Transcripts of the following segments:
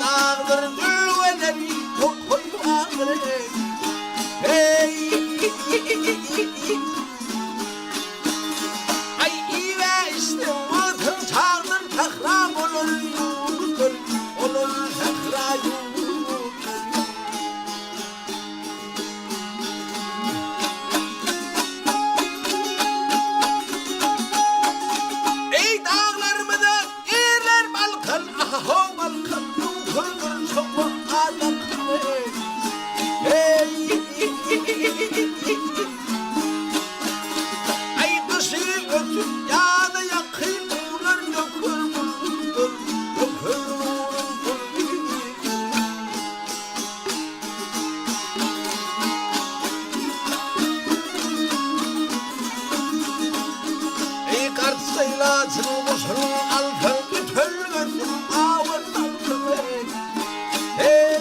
dağdır düğeleri koyulanır. Hey, ay ive işte altın çağdır takram olur yurdur, olur takra yurdur. Ey dağlarımı da yerler balkan, aha balkan, yurdur çok adam. Hey, ay kışı ötüp yağda yakın uğrar dökür buldur, dökür buldur. Ey kartsayla çılmışın altın ütülmesin ağır altın. Hey,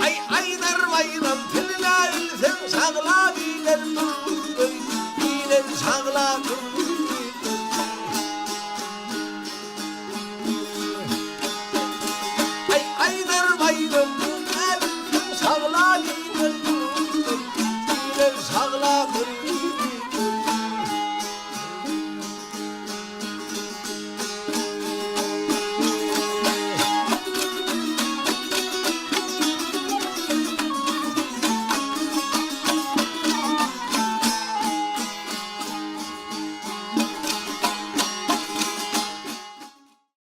ay aynar bayram tiline ilsen sağla bilen durdur, bilen sağla durdur.